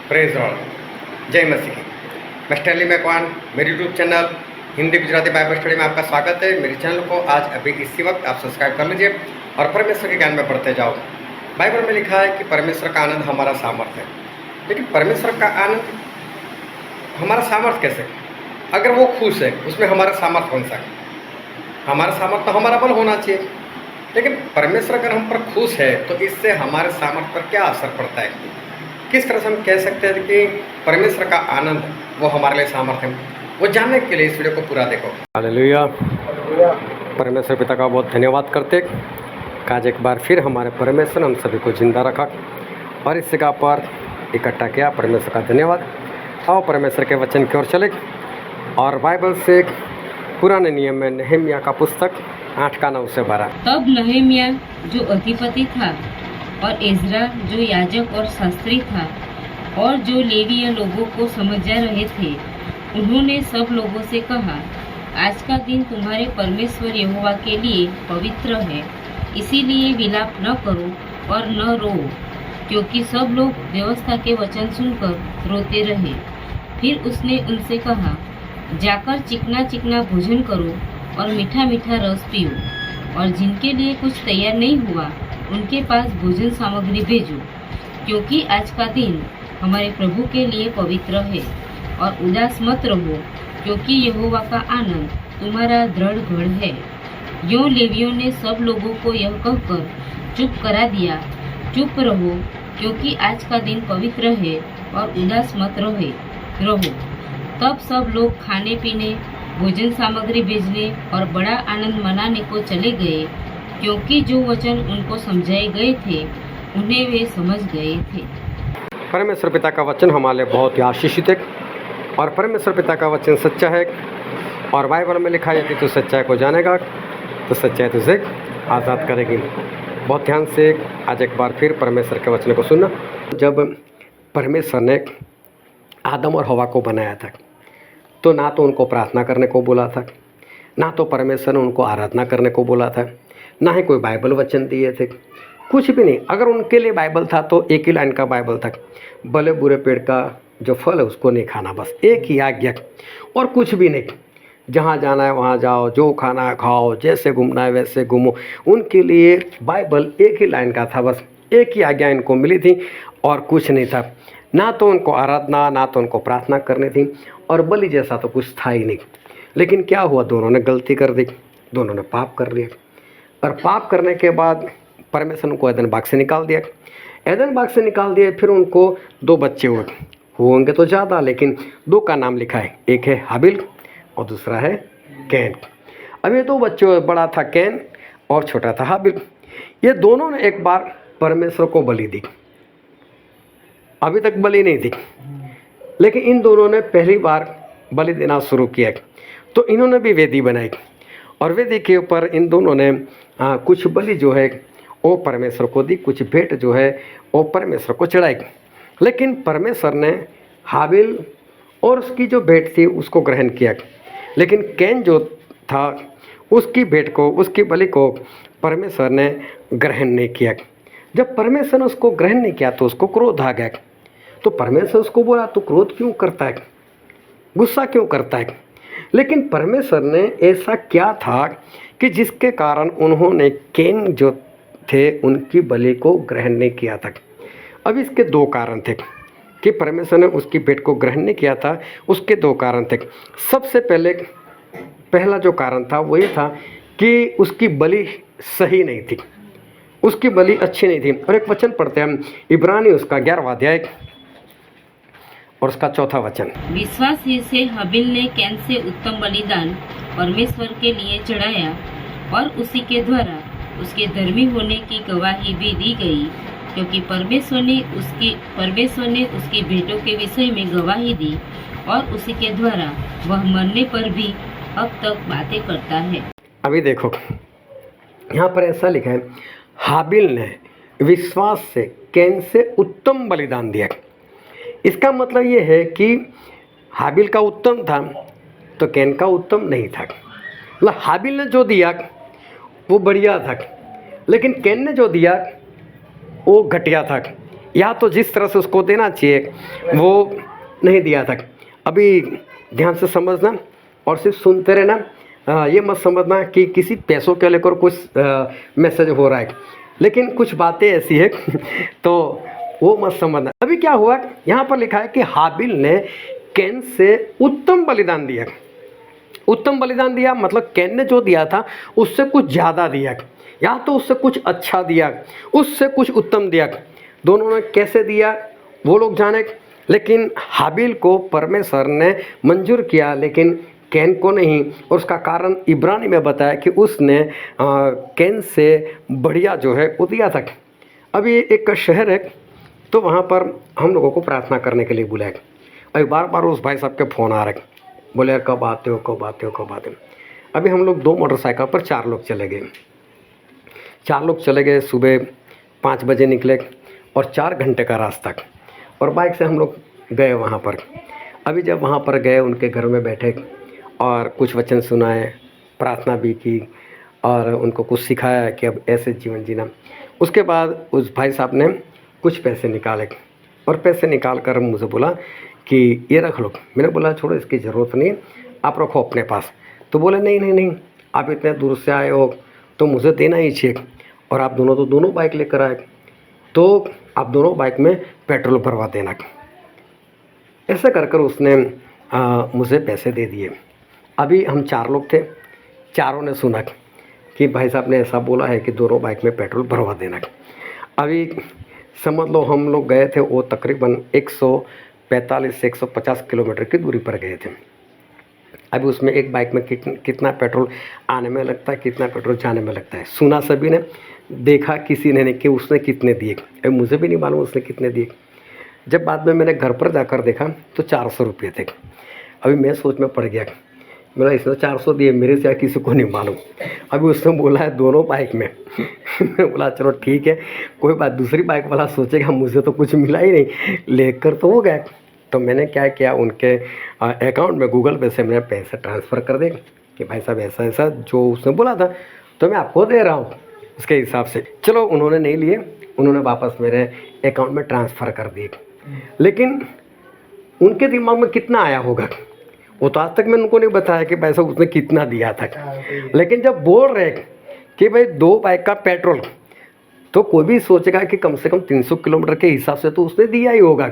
Praise Lord, जय मसीह की। मैं स्टैनली मैकवान, मेरे YouTube channel Hindi Gujarati Bible study में आपका स्वागत है। मेरे चैनल को आज अभी इसी वक्त आप सब्सक्राइब कर लीजिए और परमेश्वर के ज्ञान में पढ़ते जाओ। बाइबल में लिखा है कि परमेश्वर का आनंद हमारा सामर्थ्य है, लेकिन परमेश्वर का आनंद हमारा सामर्थ्य कैसे? अगर वो खुश है उसमें हमारा सामर्थ्य कौन सा है? हमारा सामर्थ्य तो हमारा बल होना चाहिए, लेकिन परमेश्वर अगर हम पर खुश है तो इससे हमारे सामर्थ्य पर क्या असर पड़ता है? किस तरह से हम कह सकते हैं कि परमेश्वर का आनंद वो हमारे लिए सामर्थ्य है? वो जानने के लिए इस वीडियो को पूरा देखो। हालेलुया। परमेश्वर पिता का बहुत धन्यवाद करते कि आज एक बार फिर हमारे परमेश्वर हम सभी को जिंदा रखा और इस जगह पर इकट्ठा किया। परमेश्वर का धन्यवाद। आओ परमेश्वर के वचन की ओर चले और बाइबल से पुराने नियम में नहम्याह का पुस्तक 8:9-12। तब नहम्याह जो अधिपति था और एजरा जो याजक और शास्त्री था और जो लेवीय लोगों को समझा रहे थे, उन्होंने सब लोगों से कहा, आज का दिन तुम्हारे परमेश्वर यहोवा के लिए पवित्र है, इसीलिए विलाप न करो और न रो, क्योंकि सब लोग व्यवस्था के वचन सुनकर रोते रहे। फिर उसने उनसे कहा, जाकर चिकना चिकना भोजन करो और मीठा मीठा रस पियो, और जिनके लिए कुछ तैयार नहीं हुआ उनके पास भोजन सामग्री भेजो, क्योंकि आज का दिन हमारे प्रभु के लिए पवित्र है। और उदास मत रहो, क्योंकि यहोवा का आनंद तुम्हारा दृढ़ गढ़ है। यों लेवियों ने सब लोगों को यह कहकर चुप करा दिया, चुप रहो, क्योंकि आज का दिन पवित्र है, और उदास मत रहो। तब सब लोग खाने पीने, भोजन सामग्री भेजने और बड़ा आनंद मनाने को चले गए, क्योंकि जो वचन उनको समझाए गए थे उन्हें वे समझ गए थे। परमेश्वर पिता का वचन हमारे लिए बहुत ही आशीषित है और परमेश्वर पिता का वचन सच्चा है। और बाइबल में लिखा है कि तू सच्चाई को जानेगा तो सच्चाई तुझे आज़ाद करेगी। बहुत ध्यान से आज एक बार फिर परमेश्वर के वचन को सुनना। जब परमेश्वर ने आदम और हवा को बनाया था तो ना तो उनको प्रार्थना करने को बोला था, ना तो परमेश्वर ने उनको आराधना करने को बोला था, ना ही कोई बाइबल वचन दिए थे, कुछ भी नहीं। अगर उनके लिए बाइबल था तो एक ही लाइन का बाइबल था, भले बुरे पेड़ का जो फल है उसको नहीं खाना, बस एक ही आज्ञा और कुछ भी नहीं। जहाँ जाना है वहाँ जाओ, जो खाना है खाओ, जैसे घूमना है वैसे घूमो। उनके लिए बाइबल एक ही लाइन का था, बस एक ही आज्ञा इनको मिली थी और कुछ नहीं था। ना तो उनको आराधना, ना तो उनको प्रार्थना करनी थी, और बलि जैसा तो कुछ था ही नहीं। लेकिन क्या हुआ, दोनों ने गलती कर दी, दोनों ने पाप कर लिया। और पाप करने के बाद परमेश्वर उनको एदन बाग से निकाल दिया। एदन बाग से निकाल दिए, फिर उनको 2 बच्चे हुए, होंगे तो ज़्यादा, लेकिन 2 का नाम लिखा है, एक है हाबिल और दूसरा है कैन। अब ये 2 बच्चे, बड़ा था कैन और छोटा था हाबिल। ये दोनों ने एक बार परमेश्वर को बलि दी, अभी तक बलि नहीं थी, लेकिन इन दोनों ने पहली बार बलि देना शुरू किया। तो इन्होंने भी वेदी बनाई और वेदी के ऊपर इन दोनों ने कुछ बलि जो है वो परमेश्वर को दी, कुछ भेंट जो है वो परमेश्वर को चढ़ाई। लेकिन परमेश्वर ने हाबिल और उसकी जो भेंट थी उसको ग्रहण किया, लेकिन कैन जो था उसकी भेंट को, उसकी बलि को परमेश्वर ने ग्रहण नहीं किया। जब परमेश्वर ने उसको ग्रहण नहीं किया तो उसको क्रोध आ गया। तो परमेश्वर उसको बोला, तू क्रोध क्यों करता है, गुस्सा क्यों करता है? लेकिन परमेश्वर ने ऐसा क्या था कि जिसके कारण उन्होंने कैन जो थे उनकी बलि को ग्रहण नहीं किया था। अब इसके 2 कारण थे कि परमेश्वर ने उसकी भेंट को ग्रहण नहीं किया था। उसके 2 कारण थे। सबसे पहला जो कारण था वो ये था कि उसकी बलि सही नहीं थी, उसकी बलि अच्छी नहीं थी। और एक वचन पढ़ते हैं हम, इब्रानी उसका 11वां अध्याय और उसका 4था वचन। विश्वास ही से हाबिल ने कैन से उत्तम बलिदान परमेश्वर के लिए चढ़ाया, और उसी के द्वारा उसके धर्मी होने की गवाही भी दी गई, क्योंकि परमेश्वर ने उसकी भेंटों के विषय में गवाही दी, और उसी के द्वारा वह मरने पर भी अब तक बातें करता है। अभी देखो यहाँ पर ऐसा लिखा है, हाबिल ने विश्वास से कैन से उत्तम बलिदान दिया। इसका मतलब ये है कि हाबिल का उत्तम था तो कैन का उत्तम नहीं था। मतलब हाबिल ने जो दिया वो बढ़िया था, लेकिन कैन ने जो दिया वो घटिया था। या तो जिस तरह से उसको देना चाहिए वो नहीं दिया था। अभी ध्यान से समझना और सिर्फ सुनते रहना। ये मत समझना कि किसी पैसों के लेकर कुछ मैसेज हो रहा है, लेकिन कुछ बातें ऐसी है तो वो मत समझना। अभी क्या हुआ, यहाँ पर लिखा है कि हाबिल ने कैन से उत्तम बलिदान दिया। उत्तम बलिदान दिया मतलब कैन ने जो दिया था उससे कुछ ज़्यादा दिया, या तो उससे कुछ अच्छा दिया, उससे कुछ उत्तम दिया। दोनों ने कैसे दिया वो लोग जाने, लेकिन हाबिल को परमेश्वर ने मंजूर किया लेकिन कैन को नहीं। और उसका कारण इब्रानी में बताया कि उसने कैन से बढ़िया जो है वो दिया था। अभी एक शहर है तो वहाँ पर हम लोगों को प्रार्थना करने के लिए बुलाया। अभी बार बार उस भाई साहब के फ़ोन आ रहे, बोले यार कब आते हो कब आते हो कब आते हो। अभी हम लोग 2 मोटरसाइकिल पर 4 लोग चले गए। 4 लोग चले गए, सुबह 5 बजे निकले और 4 घंटे का रास्ता, और बाइक से हम लोग गए वहाँ पर। अभी जब वहाँ पर गए उनके घर में बैठे और कुछ वचन सुनाए, प्रार्थना भी की और उनको कुछ सिखाया कि अब ऐसे जीवन जीना। उसके बाद उस भाई साहब ने कुछ पैसे निकाले और पैसे निकाल कर मुझे बोला कि ये रख लो। मैंने बोला छोड़ो, इसकी ज़रूरत नहीं है, आप रखो अपने पास। तो बोले नहीं नहीं नहीं, आप इतने दूर से आए हो तो मुझे देना ही चाहिए, और आप दोनों तो दोनों बाइक लेकर आए तो आप दोनों बाइक में पेट्रोल भरवा देना। ऐसे कर कर उसने मुझे पैसे दे दिए। अभी हम 4 लोग थे, चारों ने सुना कि भाई साहब ने ऐसा बोला है कि दोनों बाइक में पेट्रोल भरवा देना। अभी समझ लो हम लोग गए थे, वो तकरीबन 145 से 150 किलोमीटर की दूरी पर गए थे। अभी उसमें एक बाइक में कितना पेट्रोल आने में लगता है, कितना पेट्रोल जाने में लगता है, सुना सभी ने, देखा किसी ने नहीं कि उसने कितने दिए। अभी मुझे भी नहीं मालूम उसने कितने दिए। जब बाद में मैंने घर पर जाकर देखा तो 400 रुपये थे। अभी मैं सोच में पड़ गया, मेरा इसने 400 दिए, मेरे से किसी को नहीं मालूम। अभी उसने बोला है दोनों बाइक में मैं बोला चलो ठीक है कोई बात, दूसरी बाइक वाला सोचेगा मुझे तो कुछ मिला ही नहीं, लेकर तो हो गया। तो मैंने क्या किया, उनके अकाउंट में गूगल पे से मैंने पैसे ट्रांसफ़र कर दे कि भाई साहब ऐसा ऐसा जो उसने बोला था तो मैं आपको दे रहा हूँ उसके हिसाब से। चलो उन्होंने नहीं लिए, उन्होंने वापस मेरे अकाउंट में ट्रांसफ़र कर दिए। लेकिन उनके दिमाग में कितना आया होगा वो तो आज तक मैंने उनको नहीं बताया कि पैसा उसने कितना दिया था। लेकिन जब बोल रहे कि भाई 2 बाइक का पेट्रोल, तो कोई भी सोचेगा कि कम से कम 300 किलोमीटर के हिसाब से तो उसने दिया ही होगा,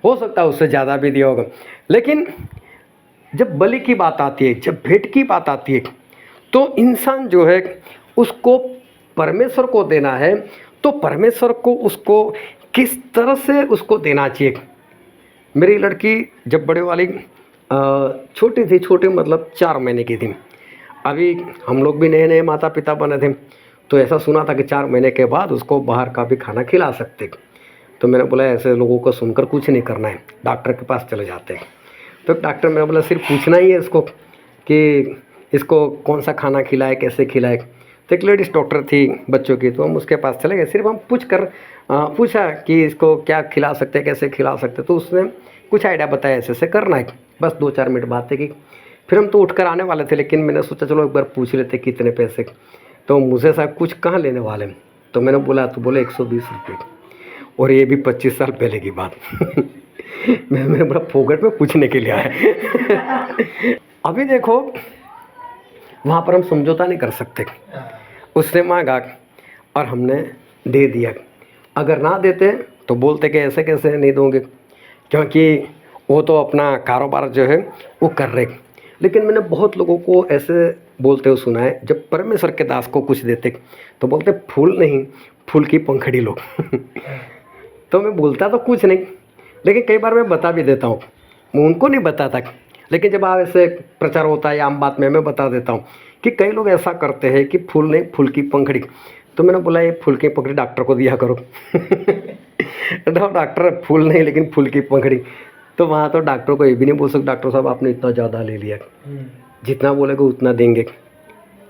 हो सकता है उससे ज़्यादा भी दिया होगा। लेकिन जब बलि की बात आती है, जब भेंट की बात आती है, तो इंसान जो है उसको परमेश्वर को देना है तो परमेश्वर को उसको किस तरह से उसको देना चाहिए। मेरी लड़की जब बड़े वाली छोटी थी, छोटी मतलब 4 महीने की थी, अभी हम लोग भी नए नए माता पिता बने थे, तो ऐसा सुना था कि 4 महीने के बाद उसको बाहर का भी खाना खिला सकते। तो मैंने बोला ऐसे लोगों को सुनकर कुछ नहीं करना है, डॉक्टर के पास चले जाते हैं। तो डॉक्टर मैंने बोला सिर्फ पूछना ही है इसको कि इसको कौन सा खाना खिलाए, कैसे खिलाए। तो एक लेडीज़ डॉक्टर थी बच्चों की, तो हम उसके पास चले गए। सिर्फ हम पूछा कि इसको क्या खिला सकते हैं, कैसे खिला सकते। तो उसने कुछ आइडिया बताया, ऐसे ऐसे करना है। बस 2-4 मिनट बातें की, फिर हम तो उठकर आने वाले थे, लेकिन मैंने सोचा चलो एक बार पूछ लेते कितने पैसे। तो मुझे साहब कुछ कहाँ लेने वाले, तो मैंने बोला, तो बोले 120 रुपये, और ये भी 25 साल पहले की बात मैंने बोला फोकट में पूछने के लिए आया अभी देखो वहाँ पर हम समझौता नहीं कर सकते। उसने मांगा और हमने दे दिया। अगर ना देते तो बोलते कि ऐसे कैसे नहीं दोगे, क्योंकि वो तो अपना कारोबार जो है वो कर रहे। लेकिन मैंने बहुत लोगों को ऐसे बोलते हुए सुना है, जब परमेश्वर के दास को कुछ देते तो बोलते फूल नहीं, फूल की पंखड़ी लो तो मैं बोलता तो कुछ नहीं, लेकिन कई बार मैं बता भी देता हूँ। मैं उनको नहीं बताता, लेकिन जब आप ऐसे प्रचार होता है आम बात में मैं बता देता हूँ कि कई लोग ऐसा करते हैं कि फूल नहीं, फूल की पंखड़ी। तो मैंने बोला ये फूल की पंखड़ी डॉक्टर को दिया करो डॉक्टर फूल नहीं लेकिन फूल की पंखड़ी। तो वहाँ तो डॉक्टर को ये भी नहीं बोल सकते डॉक्टर साहब आपने इतना ज़्यादा ले लिया, जितना बोलेगा उतना देंगे।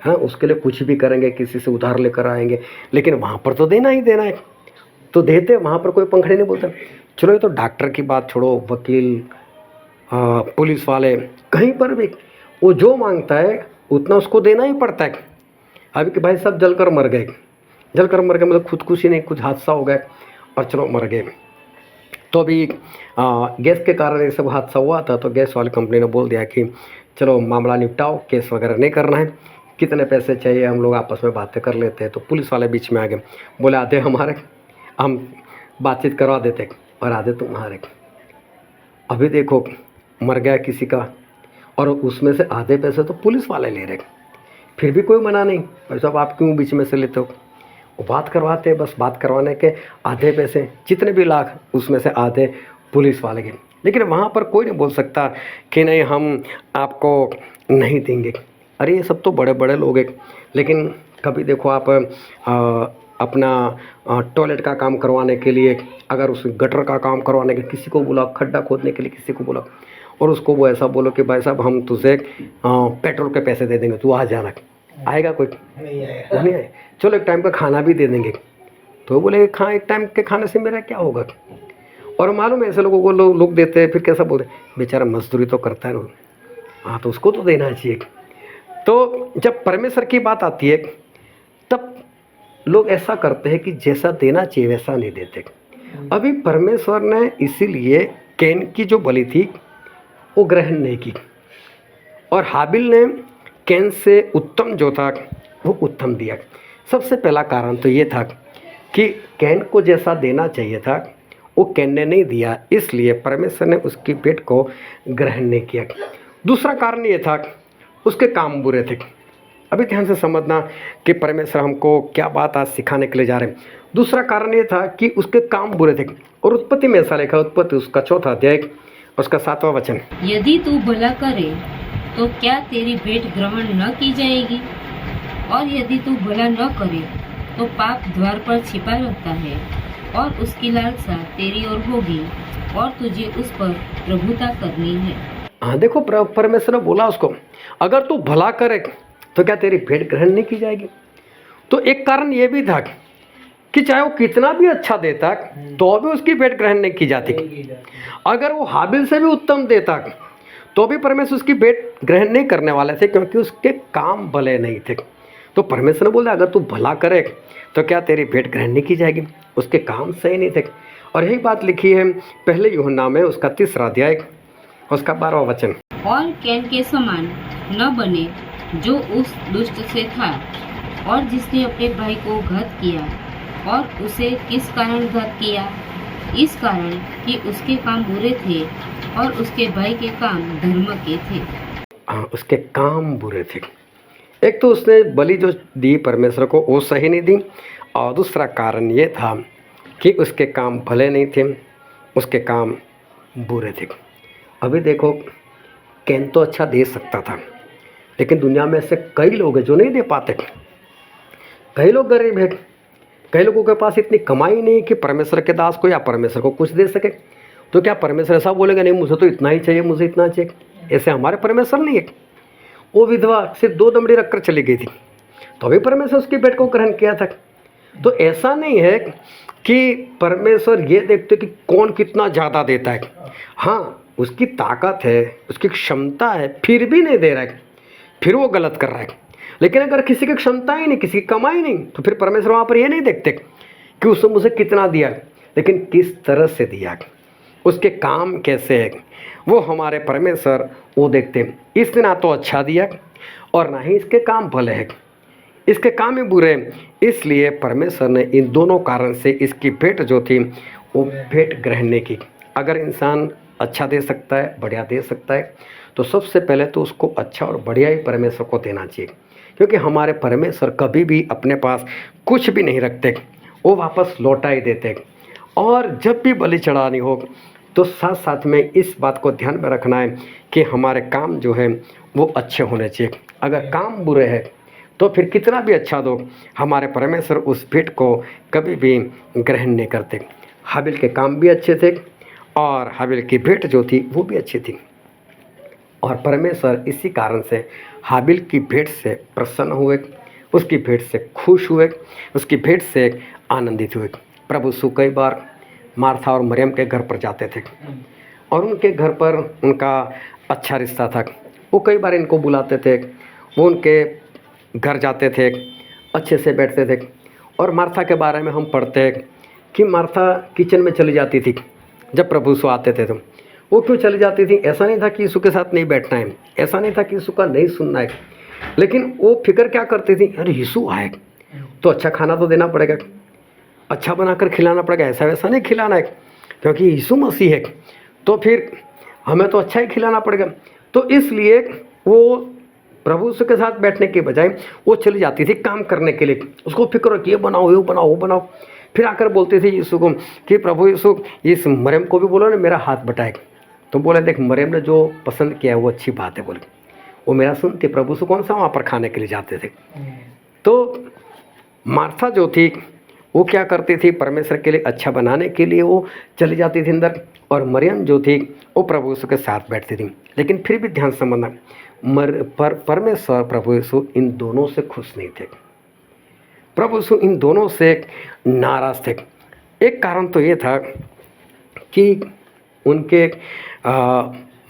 हाँ, उसके लिए कुछ भी करेंगे, किसी से उधार लेकर आएंगे, लेकिन वहाँ पर तो देना ही देना है, तो देते। वहाँ पर कोई पंखड़ी नहीं बोलता। चलो ये तो डॉक्टर की बात छोड़ो, वकील, पुलिस वाले, कहीं पर भी वो जो मांगता है उतना उसको देना ही पड़ता है। अभी कि भाई सब जलकर मर गए, मतलब खुदकुशी नहीं, कुछ हादसा हो गया और चलो मर गए। तो अभी गैस के कारण ये सब हादसा हुआ था, तो गैस वाली कंपनी ने बोल दिया कि चलो मामला निपटाओ, केस वगैरह नहीं करना है, कितने पैसे चाहिए हम लोग आपस में बातें कर लेते हैं। तो पुलिस वाले बीच में आ गए, बोले आधे हमारे, हम बातचीत करवा देते और आधे तुम्हारे। अभी देखो मर गया किसी का और उसमें से आधे पैसे तो पुलिस वाले ले रहे, फिर भी कोई मना नहीं, भाई साहब आप क्यों बीच में से लेते हो। वो बात करवाते हैं, बस बात करवाने के आधे पैसे, जितने भी लाख उसमें से आधे पुलिस वाले के। लेकिन वहाँ पर कोई नहीं बोल सकता कि नहीं हम आपको नहीं देंगे। अरे ये सब तो बड़े बड़े लोग हैं। लेकिन कभी देखो आप अपना टॉयलेट का काम करवाने के लिए, अगर उस गटर का काम करवाने के किसी को बुला, खड्डा खोदने के लिए किसी को बुला, और उसको वो ऐसा बोलो कि भाई साहब हम तुझे पेट्रोल के पैसे दे देंगे, तू आ जाना, आएगा कोई? नहीं आए। चलो एक टाइम का खाना भी दे देंगे, तो बोले एक टाइम के खाने से मेरा क्या होगा। और मालूम है ऐसे लोगों को लोग देते हैं, फिर कैसा बोलते बेचारा मजदूरी तो करता है ना, हाँ तो उसको तो देना चाहिए। तो जब परमेश्वर की बात आती है तब लोग ऐसा करते हैं कि जैसा देना चाहिए वैसा नहीं देते। अभी परमेश्वर ने इसीलिए कैन की जो बलि थी वो ग्रहण नहीं की, और हाबिल ने कैन से उत्तम जो था वो उत्तम दिया। सबसे पहला कारण तो ये था कि कैन को जैसा देना चाहिए था वो कैन ने नहीं दिया, इसलिए परमेश्वर ने उसकी भेंट को ग्रहण नहीं किया। दूसरा कारण ये था उसके काम बुरे थे। अभी ध्यान से समझना कि परमेश्वर हमको क्या बात आज सिखाने के लिए जा रहे हैं। दूसरा कारण ये था कि उसके काम बुरे थे, और उत्पत्ति में ऐसा लिखा, उत्पत्ति उसका 4 अध्याय उसका 7वां वचन, यदि तू भला करे तो क्या तेरी भेंट ग्रहण न की जाएगी, और यदि तू भला न करे तो पाप द्वार पर छिपा रहता है और उसकी लालसा तेरी ओर होगी और तुझे उस पर प्रभुता करनी है। हाँ देखो परमेश्वर ने बोला उसको, अगर तू भला करे तो क्या तेरी भेंट ग्रहण नहीं की जाएगी। तो एक कारण ये भी था कि चाहे वो कितना भी अच्छा देता तो भी उसकी भेंट ग्रहण नहीं की जाती। अगर वो हाबिल से भी उत्तम देता तो भी परमेश्वर उसकी भेंट ग्रहण नहीं करने वाले थे, क्योंकि उसके काम भले नहीं थे। तो परमेश्वर ने बोला अगर तू भला करे तो क्या तेरी भेंट ग्रहण नहीं की जाएगी, उसके काम सही नहीं थे। और यही बात लिखी है पहले यूहन्ना में उसका 3 अध्याय उसका 12वां वचन, और कैन के समान न बने जो उस दुष्ट से था और जिसने अपने भाई को घात किया। और उसे किस कारण घात किया? इस कारण कि उसके काम बुरे थे और उसके भाई के काम धर्म के थे। उसके काम बुरे थे। एक तो उसने बलि जो दी परमेश्वर को वो सही नहीं दी, और दूसरा कारण ये था कि उसके काम भले नहीं थे, उसके काम बुरे थे। अभी देखो कैन तो अच्छा दे सकता था, लेकिन दुनिया में ऐसे कई लोग हैं जो नहीं दे पाते। कई लोग गरीब हैं, कई लोगों के पास इतनी कमाई नहीं कि परमेश्वर के दास को या परमेश्वर को कुछ दे सके। तो क्या परमेश्वर ऐसा बोलेगा नहीं मुझे तो इतना ही चाहिए, मुझे इतना चाहिए? ऐसे हमारे परमेश्वर नहीं है। वो विधवा सिर्फ 2 दमड़ी रखकर चली गई थी, तो अभी परमेश्वर उसकी भेंट को ग्रहण किया था। तो ऐसा नहीं है कि परमेश्वर ये देखते कि कौन कितना ज़्यादा देता है। हाँ उसकी ताकत है, उसकी क्षमता है, फिर भी नहीं दे रहा है, फिर वो गलत कर रहा है। लेकिन अगर किसी की क्षमता ही नहीं, किसी की कमाई नहीं, तो फिर परमेश्वर वहाँ पर ये नहीं देखते कि उसने मुझे कितना दिया, लेकिन किस तरह से दिया, उसके काम कैसे है, वो हमारे परमेश्वर वो देखते हैं। इसने ना तो अच्छा दिया और ना ही इसके काम भले हैं, इसके काम ही बुरे हैं। इसलिए परमेश्वर ने इन दोनों कारण से इसकी भेंट जो थी वो भेंट ग्रहण नहीं की। अगर इंसान अच्छा दे सकता है, बढ़िया दे सकता है, तो सबसे पहले तो उसको अच्छा और बढ़िया ही परमेश्वर को देना चाहिए, क्योंकि हमारे परमेश्वर कभी भी अपने पास कुछ भी नहीं रखते, वो वापस लौटा ही देते। और जब भी बलि चढ़ानी हो तो साथ साथ में इस बात को ध्यान में रखना है कि हमारे काम जो है वो अच्छे होने चाहिए। अगर काम बुरे हैं तो फिर कितना भी अच्छा दो, हमारे परमेश्वर उस भेंट को कभी भी ग्रहण नहीं करते। हाबिल के काम भी अच्छे थे और हाबिल की भेंट जो थी वो भी अच्छी थी, और परमेश्वर इसी कारण से हाबिल की भेंट से प्रसन्न हुए, उसकी भेंट से खुश हुए, उसकी भेंट से आनंदित हुए। प्रभु यीशु कई बार मार्था और मरियम के घर पर जाते थे और उनके घर पर उनका अच्छा रिश्ता था। वो कई बार इनको बुलाते थे, वो उनके घर जाते थे, अच्छे से बैठते थे। और मार्था के बारे में हम पढ़ते हैं कि मार्था किचन में चली जाती थी जब प्रभु यीशु आते थे तो वो क्यों चली जाती थी? ऐसा नहीं था कि यीशु के साथ नहीं बैठना है, ऐसा नहीं था कि यीशु का नहीं सुनना है, लेकिन वो फिक्र क्या करती थी, अरे यीशु आए तो अच्छा खाना तो देना पड़ेगा, अच्छा बनाकर खिलाना पड़ेगा, ऐसा वैसा नहीं खिलाना है क्योंकि यीशु मसीह है तो फिर हमें तो अच्छा ही खिलाना पड़ेगा। तो इसलिए वो प्रभु यीशु के साथ बैठने के बजाय वो चली जाती थी काम करने के लिए, उसको फिक्र हो कि ये बनाओ वो बनाओ वो बनाओ। फिर आकर बोलती थी यीशु को कि प्रभु यीशु इस मरियम को भी बोलो ना मेरा हाथ बटाए। तो बोले देख मरियम ने जो पसंद किया वो अच्छी बात है, बोले वो मेरा सुनती। प्रभु यीशु कौन सा वहाँ पर खाने के लिए जाते थे। तो मार्था जो थी वो क्या करती थी, परमेश्वर के लिए अच्छा बनाने के लिए वो चली जाती थी अंदर, और मरियम जो थी वो प्रभु यीशु के साथ बैठती थी। लेकिन फिर भी ध्यान समझना, परमेश्वर प्रभु यीशु इन दोनों से खुश नहीं थे, प्रभु यीशु इन दोनों से नाराज थे। एक कारण तो ये था कि उनके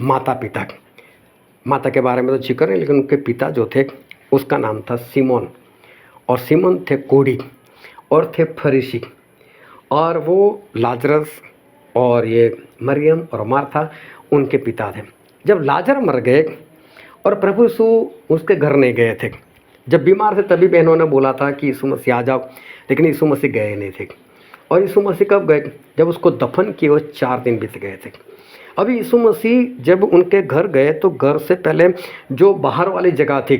माता पिता, माता के बारे में तो जिक्र है, लेकिन उनके पिता जो थे उसका नाम था सिमोन, और सिमोन थे कोढ़ी और थे फरीसी, और वो लाजरस और ये मरियम और मार्था उनके पिता थे। जब लाजर मर गए और प्रभु यीशु उसके घर नहीं गए थे, जब बीमार थे तभी बहनों ने बोला था कि यीशु मसीह आ जाओ, लेकिन यीशु मसीह गए नहीं थे। और यीशु मसीह कब गए? जब उसको दफन किए हुए 4 दिन बीत गए थे। अभी यीशु मसीह जब उनके घर गए तो घर से पहले जो बाहर वाली जगह थी,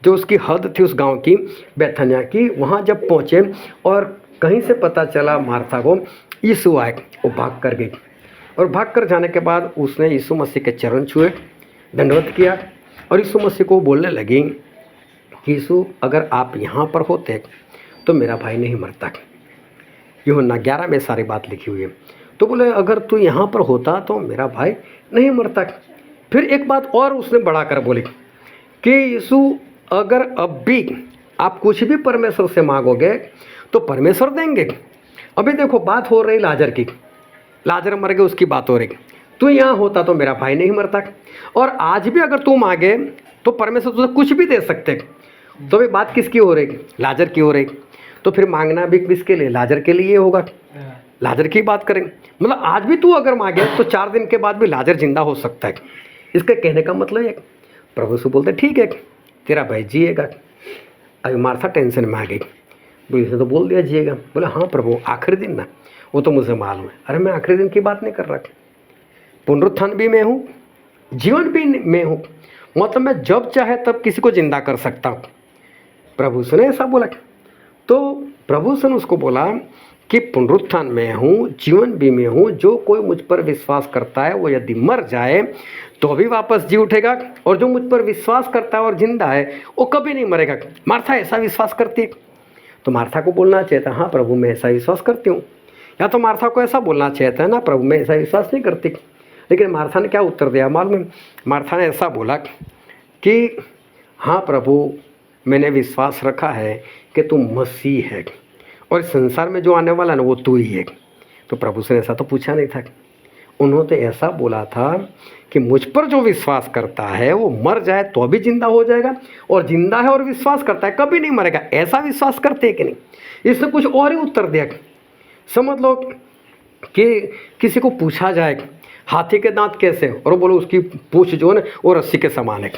जो उसकी हद थी उस गांव की, बैथनिया की, वहाँ जब पहुँचे और कहीं से पता चला मार्था को यीशु आए, वो भाग कर गई, और भाग कर जाने के बाद उसने यीशु मसीह के चरण छुए, दंडवत किया, और यीशु मसीह को बोलने लगी कि यीशु अगर आप यहाँ पर होते तो मेरा भाई नहीं मरता। यूहन्ना 11 में सारी बात लिखी हुई है। तो बोले अगर तू यहाँ पर होता तो मेरा भाई नहीं मरता। फिर एक बात और उसने बढ़ाकर बोली कि यीशु अगर अब भी आप कुछ भी परमेश्वर से मांगोगे तो परमेश्वर देंगे। अभी देखो बात हो रही लाजर की, लाजर मर गए उसकी बात हो रही, तू यहाँ होता तो मेरा भाई नहीं मरता, और आज भी अगर तू मांगे तो परमेश्वर तुझे कुछ भी दे सकते। तो अभी बात किसकी हो रही? लाजर की हो रही। तो फिर मांगना भी किसके लिए? लाजर के लिए होगा, लाजर की बात करें। मतलब आज भी तू अगर मांगे तो 4 दिन के बाद भी लाजर जिंदा हो सकता है। इसके कहने का मतलब है प्रभु से बोलते ठीक है तेरा भाई जिएगा। अभी मार्था टेंशन में आ गई, बोले तो बोल दिया जिएगा। बोले हाँ प्रभु आखिरी दिन ना, वो तो मुझे मालूम है। अरे मैं आखिरी दिन की बात नहीं कर रहा, पुनरुत्थान भी मैं हूँ, जीवन भी मैं हूँ, मतलब मैं जब चाहे तब किसी को जिंदा कर सकता हूँ। प्रभु से ने ऐसा बोला। तो प्रभु से ने उसको बोला कि पुनरुत्थान में हूँ, जीवन भी मैं हूँ, जो कोई मुझ पर विश्वास करता है वो यदि मर जाए तो भी वापस जी उठेगा, और जो मुझ पर विश्वास करता है और जिंदा है वो कभी नहीं मरेगा। मार्था ऐसा विश्वास करती है। तो मार्था को बोलना चाहिए था हाँ प्रभु मैं ऐसा विश्वास करती हूँ, या तो मार्था को ऐसा बोलना चाहिए था ना प्रभु मैं ऐसा विश्वास नहीं करती। लेकिन मार्था ने क्या उत्तर दिया मालूम है? मार्था ने ऐसा बोला कि हाँ प्रभु मैंने विश्वास रखा है कि तू मसीह है और इस संसार में जो आने वाला ना वो तू ही है। तो प्रभु से ऐसा तो पूछा नहीं था, उन्होंने ऐसा बोला था कि मुझ पर जो विश्वास करता है वो मर जाए तो भी जिंदा हो जाएगा, और जिंदा है और विश्वास करता है कभी नहीं मरेगा। ऐसा विश्वास करते हैं कि नहीं? इससे कुछ और ही उत्तर दिया। समझ लो कि किसी को पूछा जाए हाथी के दांत कैसे, और बोलो उसकी पूंछ जो है ना वो रस्सी के समान है।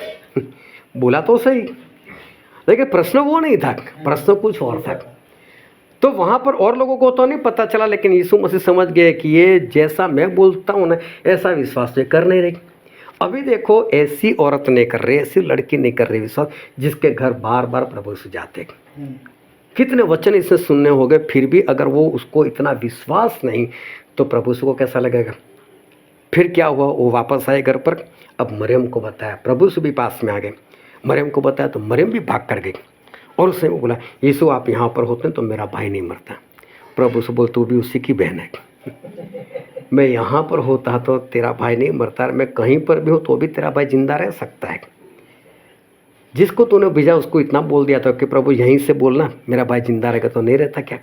बोला तो सही, लेकिन प्रश्न वो नहीं था, प्रश्न कुछ और था। तो वहाँ पर और लोगों को तो नहीं पता चला, लेकिन यीशु मसीह समझ गए कि ये जैसा मैं बोलता हूँ ना ऐसा विश्वास ये कर नहीं रही। अभी देखो ऐसी औरत नहीं कर रही, ऐसी लड़की नहीं कर रही विश्वास जिसके घर बार बार प्रभु यीशु जाते। कितने वचन इसे सुनने हो गए, फिर भी अगर वो उसको इतना विश्वास नहीं तो प्रभु यीशु को कैसा लगेगा? फिर क्या हुआ? वो वापस आए घर पर। अब मरियम को बताया, प्रभु यीशु भी पास में आ गए। मरियम को बताया तो मरियम भी भाग कर गई, और उसने वो बोला यीशु आप यहाँ पर होते तो मेरा भाई नहीं मरता। प्रभु से बोल तू भी उसी की बहन है, मैं यहाँ पर होता तो तेरा भाई नहीं मरता, मैं कहीं पर भी हो तो भी तेरा भाई जिंदा रह सकता है। जिसको तूने भेजा उसको इतना बोल दिया था कि प्रभु यहीं से बोलना मेरा भाई जिंदा रहेगा, तो नहीं रहता क्या?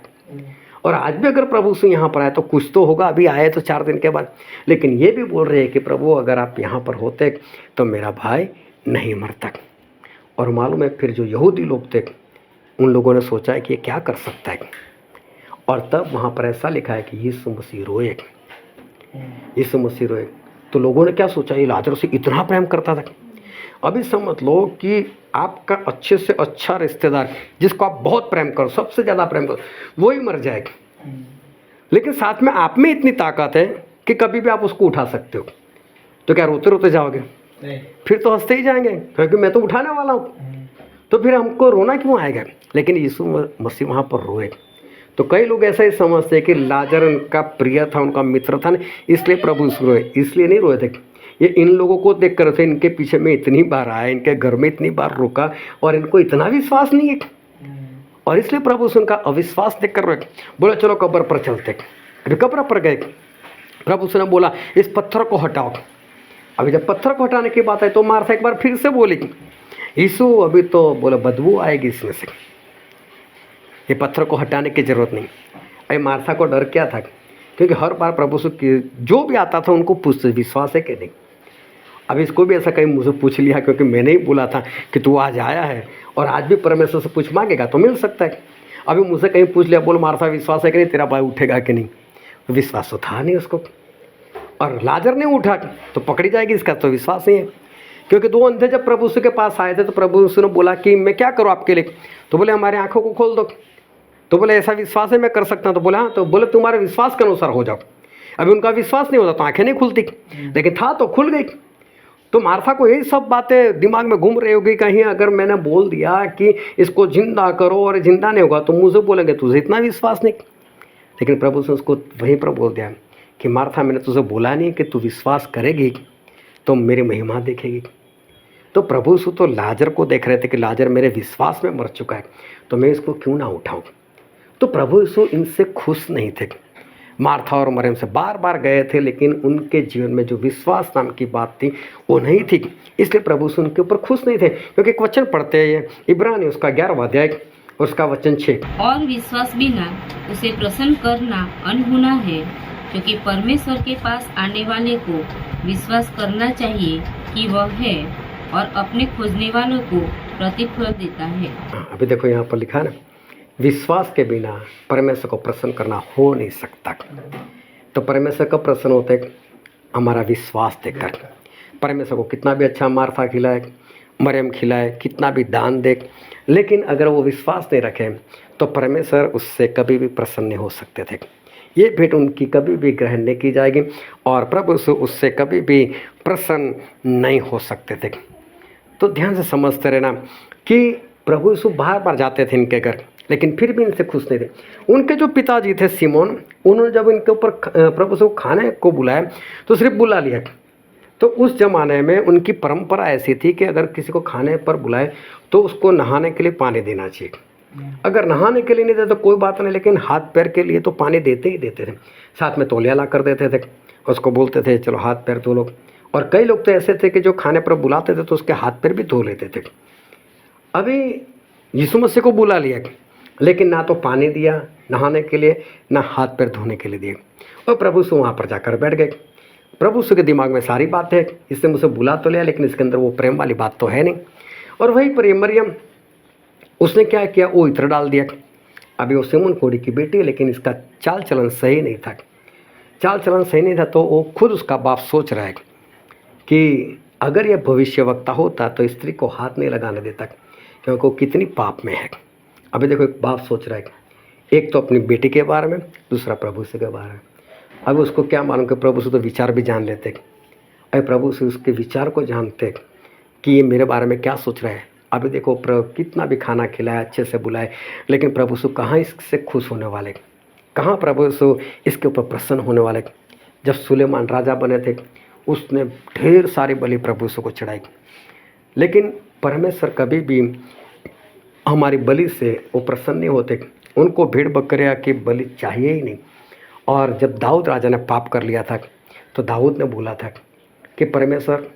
और आज भी अगर प्रभु से यहाँ पर आए तो कुछ तो होगा। अभी आए तो 4 दिन के बाद, लेकिन ये भी बोल रहे हैं कि प्रभु अगर आप यहाँ पर होते तो मेरा भाई नहीं मरता। और मालूम है फिर जो यहूदी लोग थे उन लोगों ने सोचा है कि ये क्या कर सकता है, और तब वहाँ पर ऐसा लिखा है कि यीशु मसीह रोए, यीशु मसीह रोए। तो लोगों ने क्या सोचा, ये लाजर से इतना प्रेम करता था। अभी समझ लो कि आपका अच्छे से अच्छा रिश्तेदार जिसको आप बहुत प्रेम करो, सबसे ज़्यादा प्रेम करो, वो ही मर जाएगा, लेकिन साथ में आप में इतनी ताकत है कि कभी भी आप उसको उठा सकते हो, तो क्या रोते रोते जाओगे? नहीं, फिर तो हंसते ही जाएंगे, क्योंकि मैं तो उठाने वाला हूँ, तो फिर हमको रोना क्यों आएगा? लेकिन यीशु मसीह वहाँ पर रोए। तो कई लोग ऐसा ही समझते हैं कि लाजर उनका प्रिय था, उनका मित्र था, इसलिए प्रभु यीशु रोए। इसलिए नहीं रोए थे, ये इन लोगों को देख कर थे, इनके पीछे में इतनी बार आया, इनके घर में इतनी बार रुका और इनको इतना विश्वास नहीं है, और इसलिए प्रभु यीशु उनका अविश्वास देख कर रोए। बोले चलो कब्र पर चलते। अभी कब्र पर गए, प्रभु यीशु ने बोला इस पत्थर को हटाओ। अभी जब पत्थर को हटाने की बात है तो मार्था एक बार फिर से बोली, यीशु अभी तो बोला बदबू आएगी इसमें से, ये पत्थर को हटाने की ज़रूरत नहीं। अरे मार्था को डर क्या था? क्योंकि हर बार प्रभु यीशु जो भी आता था उनको पूछते विश्वास है कि नहीं। अब इसको भी ऐसा कहीं मुझे पूछ लिया, क्योंकि मैंने ही बोला था कि तू आज आया है और आज भी परमेश्वर से पूछ मांगेगा तो मिल सकता है। अभी मुझसे कहीं पूछ लिया, बोल मार्था विश्वास है कि नहीं, तेरा भाई उठेगा कि नहीं? विश्वास तो था नहीं उसको, और लाजर ने उठा तो पकड़ी जाएगी, इसका तो विश्वास नहीं है। क्योंकि दो अंधे जब प्रभु यीशु के पास आए थे तो प्रभु यीशु ने बोला कि मैं क्या करूँ आपके लिए? तो बोले हमारी आंखों को खोल दो। तो बोले ऐसा विश्वास है मैं कर सकता हूँ? तो बोला हाँ। तो बोले तुम्हारे विश्वास के अनुसार हो जाओ। अभी उनका विश्वास नहीं होता तो आंखें नहीं खुलती, लेकिन था तो खुल गई। तो मार्था को यही सब बातें दिमाग में घूम रही होगी, कहीं अगर मैंने बोल दिया कि इसको जिंदा करो और जिंदा नहीं होगा तो मुझे बोलेंगे तुझे इतना विश्वास नहीं। लेकिन प्रभु से उसको वहीं पर बोल दिया कि मार्था मैंने तुझे बोला नहीं कि तू विश्वास करेगी तो मेरी महिमा देखेगी। तो प्रभु यीशु तो लाजर को देख रहे थे कि लाजर मेरे विश्वास में मर चुका है, तो मैं इसको क्यों ना उठाऊं। तो प्रभु यीशु इनसे खुश नहीं थे। मार्था और मरियम से बार बार गए थे, लेकिन उनके जीवन में जो विश्वास नाम की बात थी वो नहीं थी, इसलिए प्रभु यीशु उनके ऊपर खुश नहीं थे। क्योंकि एक वचन पढ़ते हैं इब्रानी उसका 11वां अध्याय उसका वचन 6, और विश्वास बिना उसे प्रसन्न करना अनहोना है, क्योंकि परमेश्वर के पास आने वाले को विश्वास करना चाहिए कि वह है और अपने खोजने वालों को प्रतिफल देता है। अभी देखो यहाँ पर लिखा है ना, विश्वास के बिना परमेश्वर को प्रसन्न करना हो नहीं सकता। तो परमेश्वर का प्रसन्न होता है हमारा विश्वास देखकर। परमेश्वर को कितना भी अच्छा मार्था खिलाए, मरियम खिलाए, कितना भी दान दे, लेकिन अगर वो विश्वास नहीं रखे तो परमेश्वर उससे कभी भी प्रसन्न नहीं हो सकते थे। ये भेंट उनकी कभी भी ग्रहण नहीं की जाएगी और प्रभु उससे कभी भी प्रसन्न नहीं हो सकते थे। तो ध्यान से समझते रहना कि प्रभु यीशु बार बार जाते थे इनके घर, लेकिन फिर भी इनसे खुश नहीं थे। उनके जो पिताजी थे सिमोन, उन्होंने जब इनके ऊपर प्रभु यीशु खाने को बुलाया तो सिर्फ बुला लिया। तो उस ज़माने में उनकी परंपरा ऐसी थी कि अगर किसी को खाने पर बुलाए तो उसको नहाने के लिए पानी देना चाहिए। अगर नहाने के लिए नहीं देते तो कोई बात नहीं, लेकिन हाथ पैर के लिए तो पानी देते ही देते थे। साथ में तौलिया ला कर देते थे, उसको बोलते थे चलो हाथ पैर धो लो। और कई लोग तो ऐसे थे कि जो खाने पर बुलाते थे तो उसके हाथ पैर भी धो लेते थे। अभी यीशु मसीह को बुला लिया, लेकिन ना तो पानी दिया नहाने के लिए, ना हाथ पैर धोने के लिए दिए, और प्रभु यीशु वहाँ पर जाकर बैठ गए। प्रभु यीशु के दिमाग में सारी बात है, इससे मुझे बुला तो लिया, लेकिन इसके अंदर वो प्रेम वाली बात तो है नहीं। और वहीं पर मरियम, उसने क्या किया, वो इत्र डाल दिया। अभी वो सिमोन कोढ़ी की बेटी है, लेकिन इसका चाल चलन सही नहीं था। चाल चलन सही नहीं था तो वो खुद उसका बाप सोच रहा है कि अगर यह भविष्यवक्ता होता तो स्त्री को हाथ नहीं लगाने देता, क्योंकि वो कितनी पाप में है। अभी देखो एक बाप सोच रहा है, एक तो अपनी बेटी के बारे में, दूसरा प्रभु से के बारे में। अब उसको क्या मालूम कि प्रभु से तो विचार भी जान लेते, अरे प्रभु से उसके विचार को जानते कि ये मेरे बारे में क्या सोच रहा है। अभी देखो कितना भी खाना खिलाया, अच्छे से बुलाए, लेकिन प्रभु से कहाँ इससे खुश होने वाले, कहाँ प्रभु से इसके ऊपर प्रसन्न होने वाले। जब सुलेमान राजा बने थे उसने ढेर सारी बलि प्रभु से को चढ़ाई, लेकिन परमेश्वर कभी भी हमारी बलि से वो प्रसन्न नहीं होते। उनको भेड़ बकरियाँ की बलि चाहिए ही नहीं। और जब दाऊद राजा ने पाप कर लिया था तो दाऊद ने बोला था कि परमेश्वर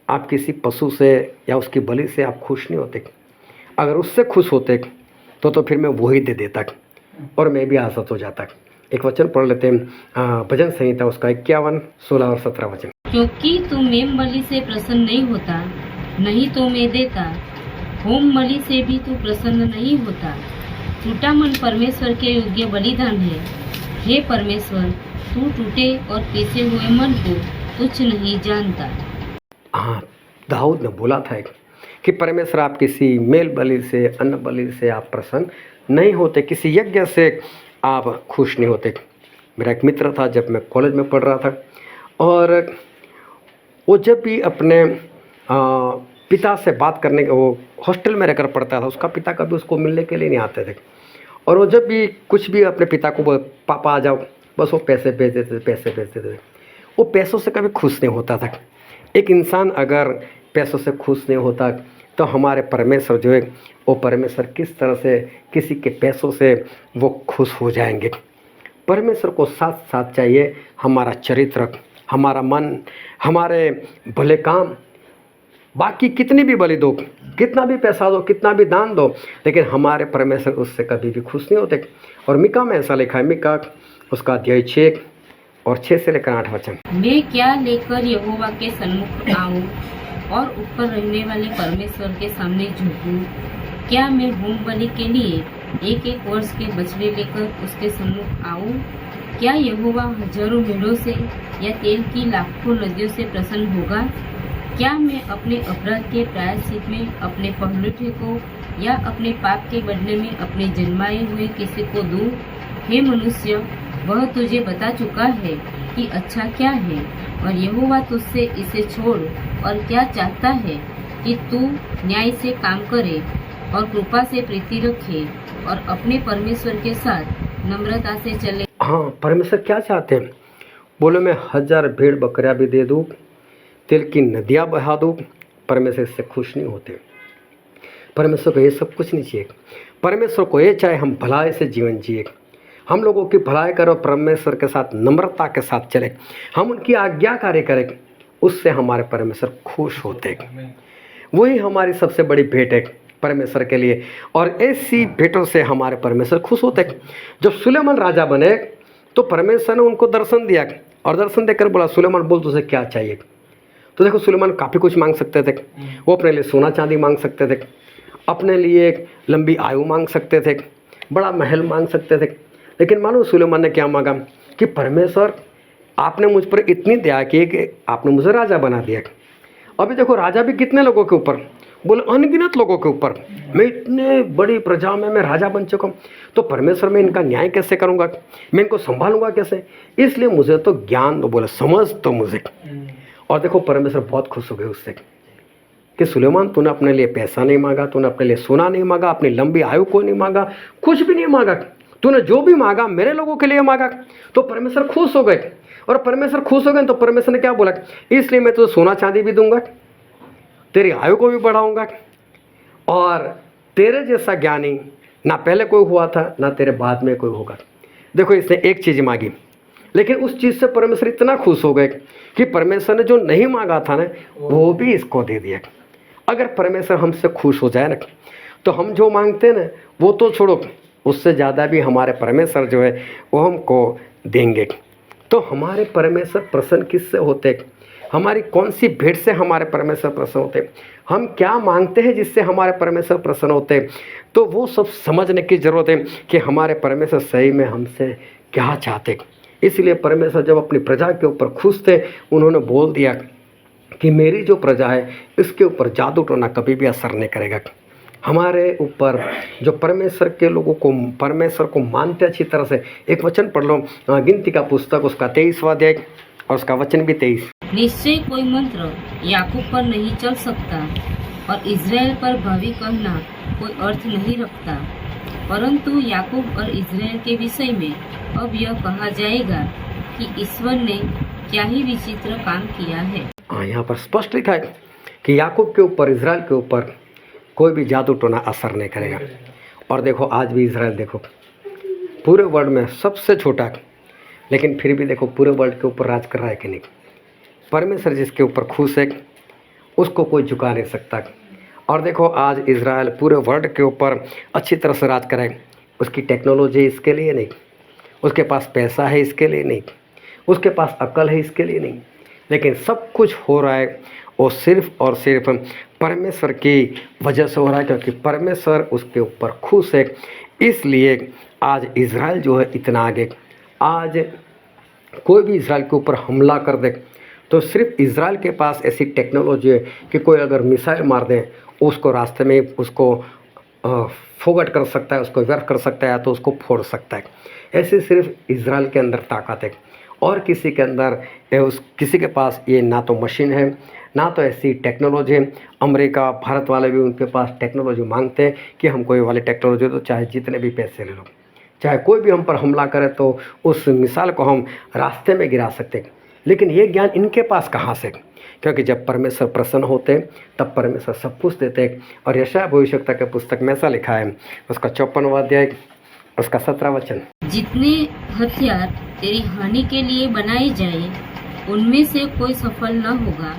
आप किसी पशु से या उसकी बलि से आप खुश नहीं होते, अगर उससे खुश होते तो फिर मैं वही दे देता और मैं भी आसत हो जाता। एक वचन पढ़ लेते हैं, भजन संहिता उसका 51, 16 और 17 वचन। क्योंकि तू मेम बलि से प्रसन्न नहीं होता, नहीं तो मैं देता, होम बलि से भी तू प्रसन्न नहीं होता। टूटा मन परमेश्वर के योग्य बलिदान है। हे परमेश्वर, तू टूटे और पीसे हुए मन को तुच्छ नहीं जानता। हाँ, दाऊद ने बोला था कि परमेश्वर आप किसी मेल बलि से, अन्न बलि से आप प्रसन्न नहीं होते, किसी यज्ञ से आप खुश नहीं होते। मेरा एक मित्र था जब मैं कॉलेज में पढ़ रहा था, और वो जब भी अपने पिता से बात करने के, वो हॉस्टल में रहकर पढ़ता था, उसका पिता कभी उसको मिलने के लिए नहीं आते थे। और वो जब भी कुछ भी अपने पिता को पापा आ जाओ, बस वो पैसे भेज देते थे, पैसे भेज देते थे। वो पैसों से कभी खुश नहीं होता था। एक इंसान अगर पैसों से खुश नहीं होता तो हमारे परमेश्वर जो है वो परमेश्वर किस तरह से किसी के पैसों से वो खुश हो जाएंगे। परमेश्वर को साथ साथ चाहिए हमारा चरित्र, हमारा मन, हमारे भले काम। बाकी कितनी भी बलि दो, कितना भी पैसा दो, कितना भी दान दो, लेकिन हमारे परमेश्वर उससे कभी भी खुश नहीं होते। और मिका में ऐसा लिखा है, मिका उसका अध्याय 6 और 6 से लेकर 8 वचन। मैं क्या लेकर यहोवा के सन्मुख आऊं और ऊपर रहने वाले परमेश्वर के सामने झुकूं? क्या मैं होम बलि के लिए एक एक वर्ष के बछड़े लेकर उसके सम्मुख आऊं? क्या यहोवा हजारों भेड़ों से या तेल की लाखों नदियों से प्रसन्न होगा? क्या मैं अपने अपराध के प्रायश्चित में अपने पहलुठे को या अपने पाप के बदले में अपने जन्माए हुए किसी को दूं? हे मनुष्य, वह तुझे बता चुका है कि अच्छा क्या है, और यहोवा तुझसे इसे छोड़ और क्या चाहता है कि तू न्याय से काम करे और कृपा से प्रीति रखे और अपने परमेश्वर के साथ नम्रता से चले। हाँ, परमेश्वर क्या चाहते हैं? बोलो मैं 1000 भेड़ बकरियाँ भी दे दूँ, तेल की नदियाँ बहा दूँ, परमेश्वर इससे खुश नहीं होते। परमेश्वर को ये सब कुछ नहीं चाहिए। परमेश्वर को ये चाहे हम भलाई से जीवन जिए, हम लोगों की भलाई करो, परमेश्वर के साथ नम्रता के साथ चले, हम उनकी आज्ञाकारी करें, उससे हमारे परमेश्वर खुश होते। वही हमारी सबसे बड़ी भेंट है परमेश्वर के लिए, और ऐसी भेंटों से हमारे परमेश्वर खुश होते। जब सुलेमान राजा बने तो परमेश्वर ने उनको दर्शन दिया, और दर्शन देकर बोला सुलेमान बोल तुझे क्या चाहिए? तो देखो सुलेमान काफ़ी कुछ मांग सकते थे। वो अपने लिए सोना चांदी मांग सकते थे, अपने लिए एक लंबी आयु मांग सकते थे, बड़ा महल मांग सकते थे, लेकिन मानो सुलेमान ने क्या मांगा कि परमेश्वर आपने मुझ पर इतनी दया की कि आपने मुझे राजा बना दिया। अभी देखो राजा भी कितने लोगों के ऊपर, बोले अनगिनत लोगों के ऊपर, मैं इतने बड़ी प्रजा में मैं राजा बन चुका हूँ, तो परमेश्वर मैं इनका न्याय कैसे करूँगा, मैं इनको संभालूंगा कैसे? इसलिए मुझे तो ज्ञान दो, बोले समझ तो मुझे। और देखो परमेश्वर बहुत खुश हो गए उससे कि सुलेमान तूने अपने लिए पैसा नहीं मांगा, तूने अपने लिए सोना नहीं मांगा, अपनी लंबी आयु को नहीं मांगा, कुछ भी नहीं मांगा, तूने जो भी मांगा मेरे लोगों के लिए मांगा। तो परमेश्वर खुश हो गए, और परमेश्वर खुश हो गए तो परमेश्वर ने क्या बोला, इसलिए मैं तुझे सोना चांदी भी दूंगा, तेरी आयु को भी बढ़ाऊंगा, और तेरे जैसा ज्ञानी ना पहले कोई हुआ था ना तेरे बाद में कोई होगा। देखो इसने एक चीज़ मांगी, लेकिन उस चीज़ से परमेश्वर इतना खुश हो गए कि परमेश्वर ने जो नहीं मांगा था ना वो भी इसको दे दिया। अगर परमेश्वर हमसे खुश हो जाए ना तो हम जो मांगते हैं ना वो तो छोड़ो, उससे ज़्यादा भी हमारे परमेश्वर जो है वो हमको देंगे। तो हमारे परमेश्वर प्रसन्न किससे होते? हमारी कौन सी भेंट से हमारे परमेश्वर प्रसन्न होते? हम क्या मांगते हैं जिससे हमारे परमेश्वर प्रसन्न होते? तो वो सब समझने की ज़रूरत है कि हमारे परमेश्वर सही में हमसे क्या चाहते। इसलिए परमेश्वर जब अपनी प्रजा के ऊपर खुश थे, उन्होंने बोल दिया कि मेरी जो प्रजा है इसके ऊपर जादू टोना कभी भी असर नहीं करेगा। हमारे ऊपर जो परमेश्वर के लोगों को, परमेश्वर को मानते अच्छी तरह से, एक वचन पढ़ लो गिनती का पुस्तक उसका 23वां अध्याय और उसका वचन भी 23। निश्चय कोई मंत्र याकूब पर नहीं चल सकता और इज़राइल पर भावी कहना कोई अर्थ नहीं रखता, परंतु याकूब और इज़राइल के विषय में अब यह कहा जाएगा कि ईश्वर ने क्या ही विचित्र काम किया है। हाँ, यहाँ पर स्पष्ट लिखा है कि याकूब के ऊपर, इज़राइल के ऊपर कोई भी जादू टोना असर नहीं करेगा। और देखो आज भी इज़राइल देखो पूरे वर्ल्ड में सबसे छोटा, लेकिन फिर भी देखो पूरे वर्ल्ड के ऊपर राज कर रहा है कि नहीं। परमेश्वर जिसके ऊपर खुश है उसको कोई झुका नहीं सकता। और देखो आज इज़राइल पूरे वर्ल्ड के ऊपर अच्छी तरह से राज करे, उसकी टेक्नोलॉजी इसके लिए नहीं, उसके पास पैसा है इसके लिए नहीं, उसके पास अक्ल है इसके लिए नहीं, लेकिन सब कुछ हो रहा है वो सिर्फ और सिर्फ परमेश्वर की वजह से हो रहा है, क्योंकि परमेश्वर उसके ऊपर खुश है। इसलिए आज इज़राइल जो है इतना आगे। आज कोई भी इज़राइल के ऊपर हमला कर दे तो सिर्फ इज़राइल के पास ऐसी टेक्नोलॉजी है कि कोई अगर मिसाइल मार दें उसको रास्ते में उसको फोगट कर सकता है, उसको व्यर्थ कर सकता है, तो उसको फोड़ सकता है। ऐसे सिर्फ इज़राइल के अंदर ताकत है और किसी के अंदर किसी के पास ये ना तो मशीन है ना तो ऐसी टेक्नोलॉजी है। अमेरिका भारत वाले भी उनके पास टेक्नोलॉजी मांगते हैं कि हमको ये वाली टेक्नोलॉजी तो चाहे जितने भी पैसे ले लो, चाहे कोई भी हम पर हमला करे तो उस मिसाइल को हम रास्ते में गिरा सकते हैं। लेकिन ये ज्ञान इनके पास कहाँ से? क्योंकि जब परमेश्वर प्रसन्न होते तब परमेश्वर सब कुछ देते। और यशायाह भविष्यवक्ता के पुस्तक में ऐसा लिखा है, उसका 54वां अध्याय उसका 17वां वचन, जितने हथियार तेरी हानि के लिए बनाए जाए उनमें से कोई सफल न होगा,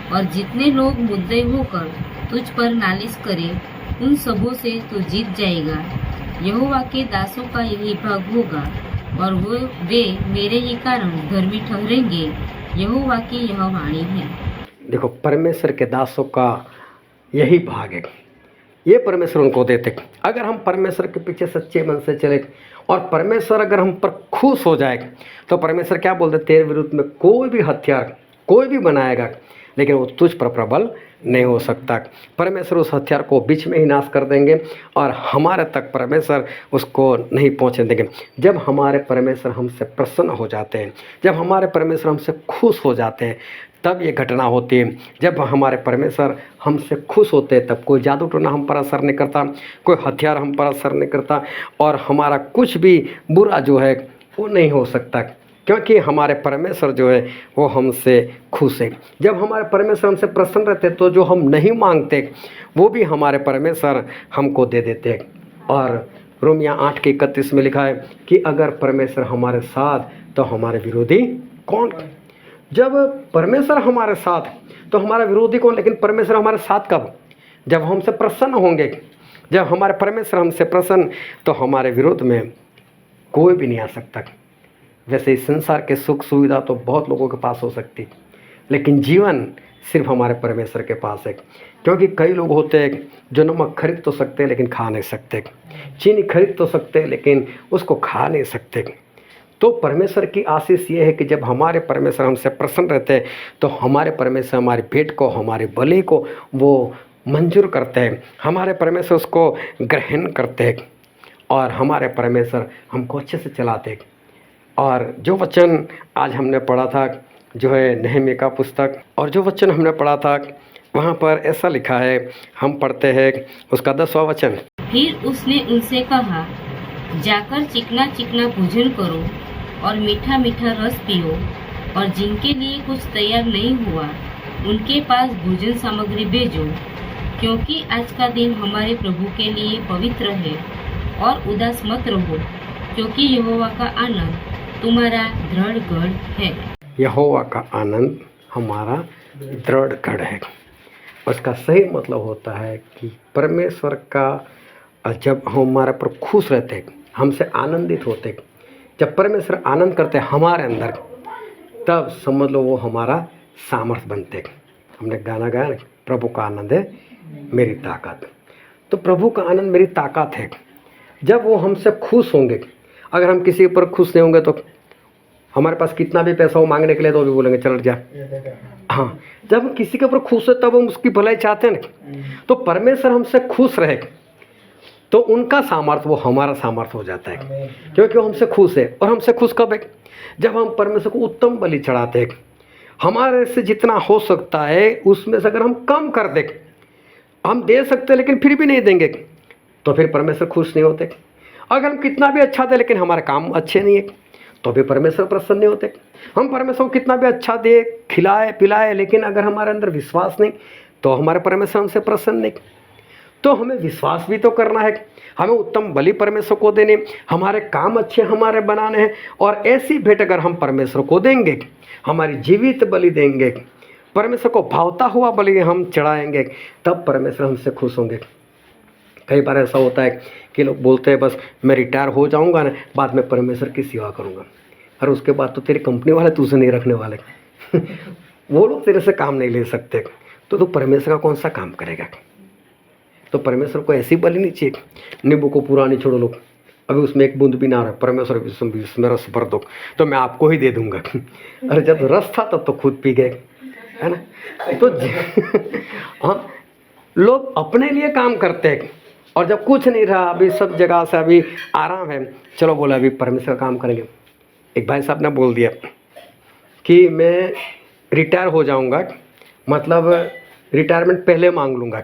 और जितने लोग मुद्दे होकर तुझ पर नालिश करें उन सबों से तू जीत जाएगा। यहोवा के दासों का यही भाग होगा और वे मेरे ही कारण धर्मी ठहरेंगे। यहोवा की यह वाणी है। देखो, परमेश्वर के दासों का यही भाग है, ये परमेश्वर उनको देते। अगर हम परमेश्वर के पीछे सच्चे मन से चले और परमेश्वर अगर हम पर खुश हो जाए तो परमेश्वर क्या बोलते, तेरे विरुद्ध में कोई भी हथियार कोई भी बनाएगा लेकिन वो तुझ पर प्रबल नहीं हो सकता। परमेश्वर उस हथियार को बीच में ही नाश कर देंगे और हमारे तक परमेश्वर उसको नहीं पहुंचने देंगे। जब हमारे परमेश्वर हमसे प्रसन्न हो जाते हैं, जब हमारे परमेश्वर हमसे खुश हो जाते हैं, तब ये घटना होती है। जब हमारे परमेश्वर हमसे खुश होते हैं तब कोई जादू टोना हम पर असर नहीं करता, कोई हथियार हम पर असर नहीं करता और हमारा कुछ भी बुरा जो है वो नहीं हो सकता, क्योंकि हमारे परमेश्वर जो है वो हमसे खुश है। जब हमारे परमेश्वर हमसे प्रसन्न रहते तो जो हम नहीं मांगते वो भी हमारे परमेश्वर हमको दे देते हैं। और रोमिया 8:31 में लिखा है कि अगर परमेश्वर हमारे साथ तो हमारे विरोधी कौन? जब परमेश्वर हमारे साथ तो हमारा विरोधी कौन? लेकिन परमेश्वर हमारे साथ कब? जब हमसे प्रसन्न होंगे। जब हमारे परमेश्वर हमसे प्रसन्न तो हमारे विरोध में कोई भी नहीं आ सकता। वैसे इस संसार के सुख सुविधा तो बहुत लोगों के पास हो सकती, लेकिन जीवन सिर्फ हमारे परमेश्वर के पास है। क्योंकि कई लोग होते हैं जो नमक खरीद तो सकते हैं लेकिन खा नहीं सकते, चीनी खरीद तो सकते हैं लेकिन उसको खा नहीं सकते। तो परमेश्वर की आशीष ये है कि जब हमारे परमेश्वर हमसे प्रसन्न रहते हैं तो हमारे परमेश्वर हमारी भेंट को, हमारे बलि को वो मंजूर करते हैं, हमारे परमेश्वर उसको ग्रहण करते हैं और हमारे परमेश्वर हमको अच्छे से चलाते हैं। और जो वचन आज हमने पढ़ा था जो है नहमी का पुस्तक, और जो वचन हमने पढ़ा था वहाँ पर ऐसा लिखा है, हम पढ़ते हैं उसका 10वां वचन। फिर उसने उनसे कहा, जाकर चिकना चिकना भोजन करो और मीठा मीठा रस पियो, और जिनके लिए कुछ तैयार नहीं हुआ उनके पास भोजन सामग्री भेजो, क्योंकि आज का दिन हमारे प्रभु के लिए पवित्र है। और उदास मत रहो, क्योंकि यहोवा का आनंद तुम्हारा दृढ़ गढ़ है। यहोवा का आनंद हमारा दृढ़ गढ़ है। उसका सही मतलब होता है कि परमेश्वर का जब हम हमारे पर खुश रहते, हमसे आनंदित होते, जब परमेश्वर आनंद करते हमारे अंदर, तब समझ लो वो हमारा सामर्थ्य बनते। हमने गाना गाया ना, प्रभु का आनंद है मेरी ताकत। तो प्रभु का आनंद मेरी ताकत है। जब वो हमसे खुश होंगे, अगर हम किसी पर खुश नहीं होंगे तो हमारे पास कितना भी पैसा हो मांगने के लिए तो भी बोलेंगे चल जा। हाँ, जब हम किसी के ऊपर खुश है तब हम उसकी भलाई चाहते हैं ना। तो परमेश्वर हमसे खुश रहे तो उनका सामर्थ्य वो हमारा सामर्थ्य हो जाता है, क्योंकि वो हमसे खुश है। और हमसे खुश कब है? जब हम परमेश्वर को उत्तम बलि चढ़ाते हैं। हमारे से जितना हो सकता है उसमें से अगर हम कम कर दें, हम दे सकते हैं लेकिन फिर भी नहीं देंगे, तो फिर परमेश्वर खुश नहीं होते। अगर हम कितना भी अच्छा दें लेकिन हमारे काम अच्छे नहीं है तो भी परमेश्वर प्रसन्न नहीं होते। हम परमेश्वर को कितना भी अच्छा दे, खिलाए पिलाए, लेकिन अगर हमारे अंदर विश्वास नहीं तो हमारे परमेश्वर हमसे प्रसन्न नहीं। तो हमें विश्वास भी तो करना है, हमें उत्तम बलि परमेश्वर को देने, हमारे काम अच्छे हमारे बनाने हैं। और ऐसी भेंट अगर हम परमेश्वर को देंगे, हमारी जीवित बलि देंगे, परमेश्वर को भावता हुआ बलि हम चढ़ाएंगे, तब परमेश्वर हमसे खुश होंगे। कई बार ऐसा होता है कि लोग बोलते हैं बस मैं रिटायर हो जाऊंगा ना, बाद में परमेश्वर की सेवा करूंगा, और उसके बाद तो तेरी कंपनी वाले तुझे नहीं रखने वाले वो लोग तेरे से काम नहीं ले सकते, तो तू परमेश्वर का कौन सा काम करेगा? तो परमेश्वर को ऐसी बलि नहीं चाहिए नींबू को पूरा नहीं छोड़ो लोग, अभी उसमें एक बूंद भी ना रहा, परमेश्वर इसमें रस भर दो तो मैं आपको ही दे दूंगा। अरे जब रस था तब तो खुद पी गए, है ना। तो हाँ, लोग अपने लिए काम करते हैं और जब कुछ नहीं रहा, अभी सब जगह से अभी आराम है, चलो बोला अभी परमेश्वर काम करेंगे। एक भाई साहब ने बोल दिया कि मैं रिटायर हो जाऊंगा, मतलब रिटायरमेंट पहले मांग लूँगा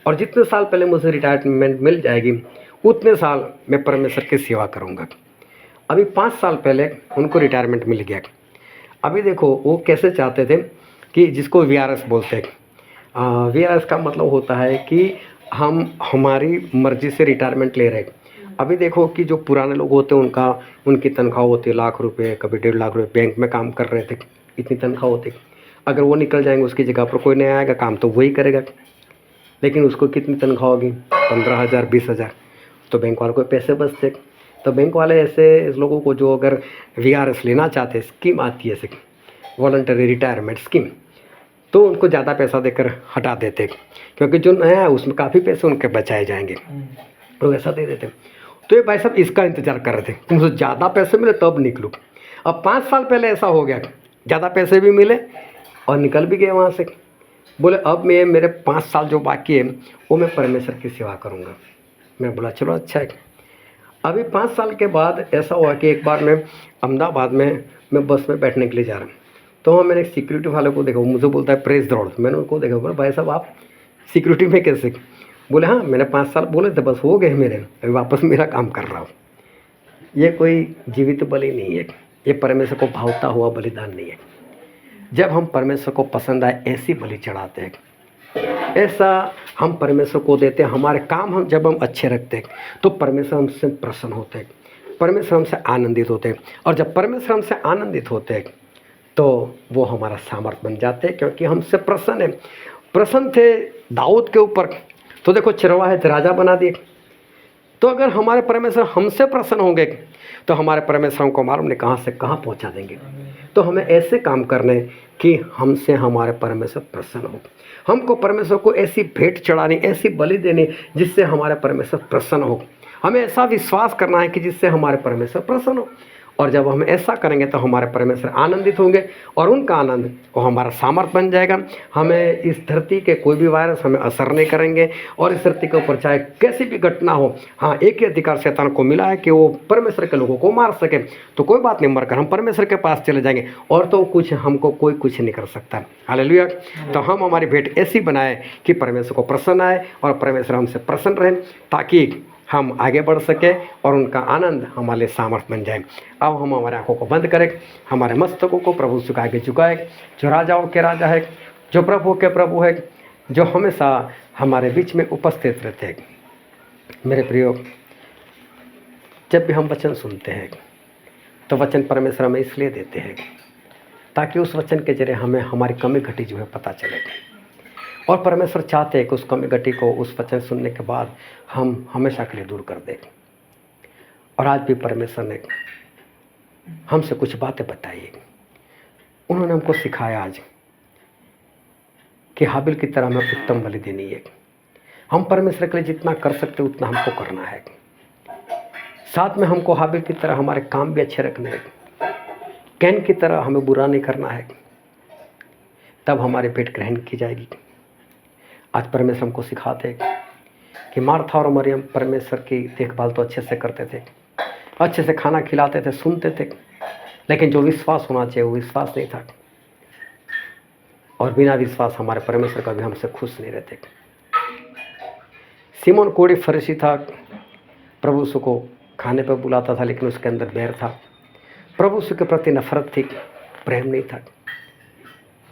और जितने साल पहले मुझे रिटायरमेंट मिल जाएगी उतने साल मैं परमेश्वर की सेवा करूँगा। अभी 5 साल पहले उनको रिटायरमेंट मिल गया। अभी देखो वो कैसे चाहते थे कि जिसको VRS बोलते हैं, VRS का मतलब होता है कि हम हमारी मर्जी से रिटायरमेंट ले रहे हैं। अभी देखो कि जो पुराने लोग होते हैं उनकी तनख्वाह होती है लाख रुपए, कभी 1.5 लाख रुपए, बैंक में काम कर रहे थे, इतनी तनख्वाह होती। अगर वो निकल जाएंगे उसकी जगह पर कोई नया आएगा, काम तो वही करेगा, लेकिन उसको कितनी तनख्वाह होगी, 15,000 20,000। तो बैंक वालों को पैसे बचते। तो बैंक वाले ऐसे लोगों को जो अगर VRS लेना चाहते, स्कीम आती है ऐसे वॉलंटरी रिटायरमेंट स्कीम, तो उनको ज़्यादा पैसा देकर हटा देते, क्योंकि जो नया है उसमें काफ़ी पैसे उनके बचाए जाएंगे, तो ऐसा दे देते। तो ये भाई साहब इसका इंतज़ार कर रहे थे कि मुझे ज़्यादा पैसे मिले तब निकलूँ। अब 5 साल पहले ऐसा हो गया, ज़्यादा पैसे भी मिले और निकल भी गए वहाँ से। बोले अब मैं मेरे 5 साल जो बाकी है वो मैं परमेश्वर की सेवा करूँगा। मैं बोला चलो अच्छा है। अभी 5 साल के बाद ऐसा हुआ कि एक बार मैं अहमदाबाद में मैं बस में बैठने के लिए जा रहा हूँ, तो वहाँ मैंने एक सिक्योरिटी वाले को देखा, वो मुझे बोलता है प्रेस द लॉर्ड। मैंने उनको देखा, बोला भाई साहब आप सिक्योरिटी में कैसे? बोले हाँ मैंने 5 साल बोले थे, बस हो गए मेरे, अभी वापस मेरा काम कर रहा हूँ। ये कोई जीवित बलि नहीं है, ये परमेश्वर को भावता हुआ बलिदान नहीं है। जब हम परमेश्वर को पसंद आए ऐसी बलि चढ़ाते हैं, ऐसा हम परमेश्वर को देते हैं। हमारे काम हम जब हम अच्छे रखते हैं तो परमेश्वर हमसे प्रसन्न होते हैं, परमेश्वर हमसे आनंदित होते हैं, और जब परमेश्वर हमसे आनंदित होते हैं तो वो हमारा सामर्थ्य बन जाते हैं, क्योंकि हमसे प्रसन्न है। प्रसन्न थे दाऊद के ऊपर, तो देखो चरवाहे राजा बना दिए। तो अगर हमारे परमेश्वर हमसे प्रसन्न होंगे तो हमारे परमेश्वर को मालूम नहीं कहाँ से कहाँ पहुँचा देंगे। तो हमें ऐसे काम करने कि हमसे हमारे परमेश्वर प्रसन्न हो। हमको परमेश्वर को ऐसी भेंट चढ़ानी, ऐसी बलि देनी जिससे हमारे परमेश्वर प्रसन्न हो। हमें ऐसा विश्वास करना है कि जिससे हमारे परमेश्वर प्रसन्न हो, और जब हम ऐसा करेंगे तो हमारे परमेश्वर आनंदित होंगे और उनका आनंद वो हमारा सामर्थ्य बन जाएगा। हमें इस धरती के कोई भी वायरस हमें असर नहीं करेंगे, और इस धरती के ऊपर चाहे कैसी भी घटना हो, हाँ एक ही अधिकार शैतान को मिला है कि वो परमेश्वर के लोगों को मार सके। तो कोई बात नहीं, मरकर हम परमेश्वर के पास चले जाएंगे और तो कुछ हमको कोई कुछ नहीं कर सकता। हालेलुया। तो हम हमारी भेंट ऐसी बनाए कि परमेश्वर को प्रसन्न आए और परमेश्वर हमसे प्रसन्न रहे, ताकि हम आगे बढ़ सके और उनका आनंद हमारे लिए सामर्थ्य बन जाए। अब हम हमारे आंखों को बंद करें, हमारे मस्तकों को प्रभु से आगे झुकाए, जो राजाओं के राजा है, जो प्रभु के प्रभु है, जो हमेशा हमारे बीच में उपस्थित रहते हैं। मेरे प्रियो, जब भी हम वचन सुनते हैं तो वचन परमेश्वर हमें इसलिए देते हैं ताकि उस वचन के जरिए हमें हमारी कमी घटी जो है पता चले, और परमेश्वर चाहते हैं कि उस कमी घटी को उस वचन सुनने के बाद हम हमेशा के लिए दूर कर दें। और आज भी परमेश्वर ने हमसे कुछ बातें बताई, उन्होंने हमको सिखाया आज कि हाबिल की तरह हमें उत्तम बलि देनी है। हम परमेश्वर के लिए जितना कर सकते उतना हमको करना है, साथ में हमको हाबिल की तरह हमारे काम भी अच्छे रखने हैं, कैन की तरह हमें बुरा नहीं करना है, तब हमारे पेट ग्रहण की जाएगी। आज परमेश्वर हमको सिखाते हैं कि मार्था और मरियम परमेश्वर की देखभाल तो अच्छे से करते थे, अच्छे से खाना खिलाते थे, सुनते थे, लेकिन जो विश्वास होना चाहिए वो विश्वास नहीं था, और बिना विश्वास हमारे परमेश्वर कभी हमसे खुश नहीं रहते। सिमोन कोढ़ी फरीसी था, प्रभु यीशु को खाने पर बुलाता था, लेकिन उसके अंदर बैर था, प्रभु यीशु के प्रति नफरत थी, प्रेम नहीं था।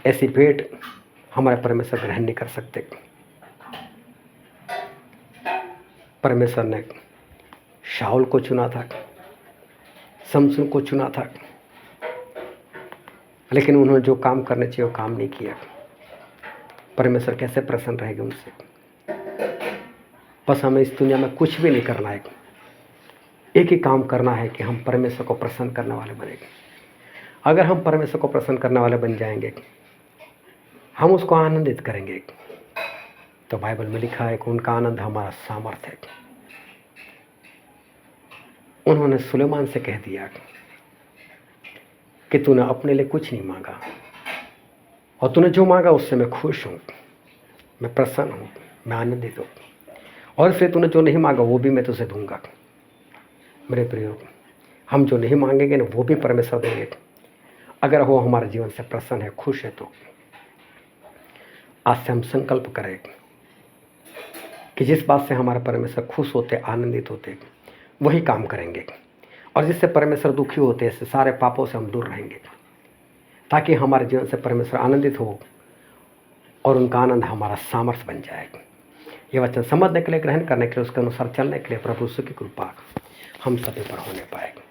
ऐसी भेंट हमारे परमेश्वर ग्रहण नहीं कर सकते। परमेश्वर ने शाऊल को चुना था, शमसून को चुना था, लेकिन उन्होंने जो काम करने चाहिए वो काम नहीं किया। परमेश्वर कैसे प्रसन्न रहेगा उनसे? बस हमें इस दुनिया में कुछ भी नहीं करना है, एक ही काम करना है कि हम परमेश्वर को प्रसन्न करने वाले बनेंगे। अगर हम परमेश्वर को प्रसन्न करने वाले बन जाएंगे, हम उसको आनंदित करेंगे, तो बाइबल में लिखा है कि उनका आनंद हमारा सामर्थ्य है। उन्होंने सुलेमान से कह दिया कि तूने अपने लिए कुछ नहीं मांगा और तूने जो मांगा उससे मैं खुश हूँ, मैं प्रसन्न हूँ, मैं आनंदित हूँ, और फिर तूने जो नहीं मांगा वो भी मैं तुझे दूंगा। मेरे प्रियो, हम जो नहीं मांगेंगे ना वो भी परमेश्वर देंगे, अगर वो हमारे जीवन से प्रसन्न है, खुश है। तो आज से हम संकल्प करें कि जिस बात से हमारे परमेश्वर खुश होते, आनंदित होते, वही काम करेंगे, और जिससे परमेश्वर दुखी होते हैं, सारे पापों से हम दूर रहेंगे, ताकि हमारे जीवन से परमेश्वर आनंदित हो और उनका आनंद हमारा सामर्थ्य बन जाए। ये वचन समझने के लिए, ग्रहण करने के लिए, उसके अनुसार चलने के लिए प्रभु की कृपा हम सभी पर होने पाएगी।